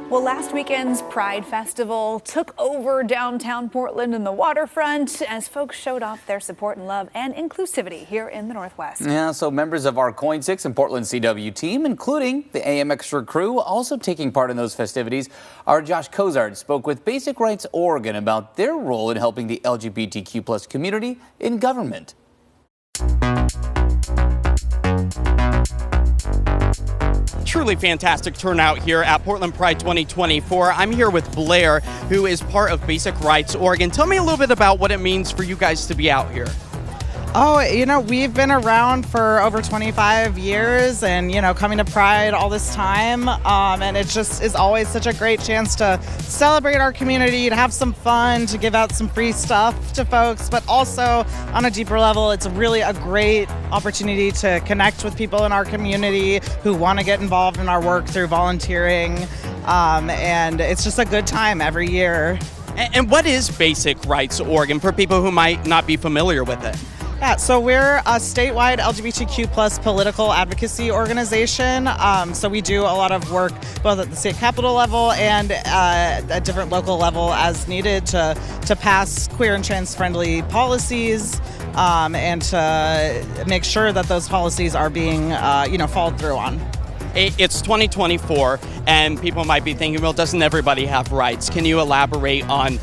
Well, last weekend's Pride Festival took over downtown Portland and the waterfront as folks showed off their support and love and inclusivity here in the Northwest. Yeah, so members of our Coin 6 and Portland CW team, including the AM Extra crew, also taking part in those festivities. Our Josh Cozart spoke with Basic Rights Oregon about their role in helping the LGBTQ+ community in government. Truly fantastic turnout here at Portland Pride 2024. I'm here with Blair, who is part of Basic Rights Oregon. Tell me a little bit about what it means for you guys to be out here. Oh, we've been around for over 25 years and, coming to Pride all this time. And it just is always such a great chance to celebrate our community, to have some fun, to give out some free stuff to folks. But also on a deeper level, it's really a great opportunity to connect with people in our community who want to get involved in our work through volunteering. And it's just a good time every year. And what is Basic Rights Oregon for people who might not be familiar with it? Yeah, so we're a statewide LGBTQ+ political advocacy organization. So we do a lot of work both at the state capitol level and at different local level as needed to pass queer and trans-friendly policies and to make sure that those policies are being, followed through on. It's 2024, and people might be thinking, well, doesn't everybody have rights? Can you elaborate on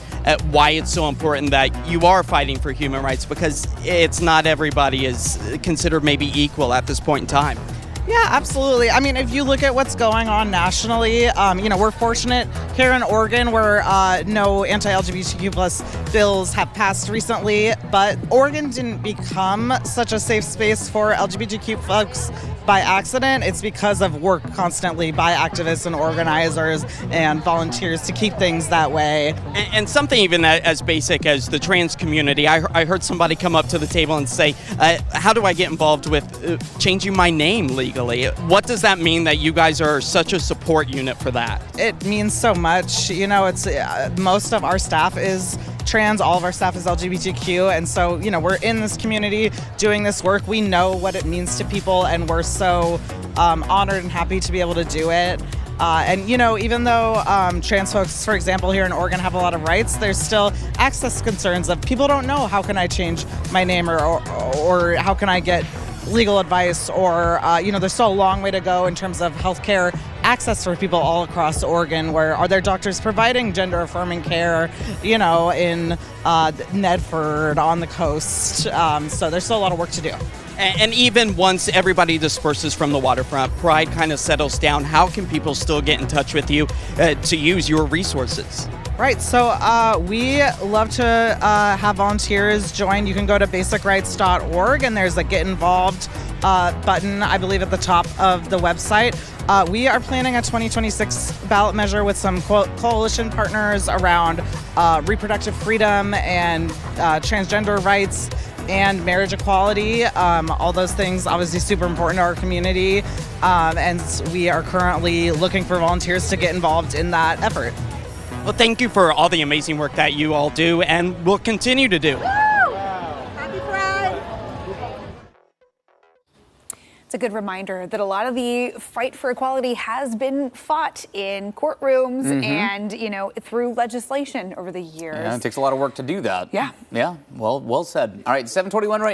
why it's so important that you are fighting for human rights? Because it's not everybody is considered maybe equal at this point in time. Yeah, absolutely. I mean, if you look at what's going on nationally, we're fortunate here in Oregon where no anti-LGBTQ+ bills have passed recently, but Oregon didn't become such a safe space for LGBTQ folks by accident. It's because of work constantly by activists and organizers and volunteers to keep things that way. And something even as basic as the trans community. I heard somebody come up to the table and say, how do I get involved with changing my name legally? What does that mean that you guys are such a support unit for that? It means so much. It's most of our staff is trans, all of our staff is LGBTQ, and so we're in this community doing this work. We know what it means to people, and we're so honored and happy to be able to do it. And even though trans folks, for example, here in Oregon have a lot of rights, there's still access concerns of people don't know how can I change my name or how can I get legal advice, or there's still a long way to go in terms of healthcare access for people all across Oregon. Where are there doctors providing gender affirming care, in Nedford on the coast? So there's still a lot of work to do. And even once everybody disperses from the waterfront, Pride kind of settles down, how can people still get in touch with you to use your resources? Right, so we love to have volunteers join. You can go to basicrights.org and there's a Get Involved button, I believe, at the top of the website. We are planning a 2026 ballot measure with some coalition partners around reproductive freedom and transgender rights and marriage equality. All those things obviously super important to our community, and we are currently looking for volunteers to get involved in that effort. Well, thank you for all the amazing work that you all do and will continue to do. Happy Pride! It's a good reminder that a lot of the fight for equality has been fought in courtrooms and, through legislation over the years. Yeah, it takes a lot of work to do that. Yeah. Yeah, well said. All right, 7:21 right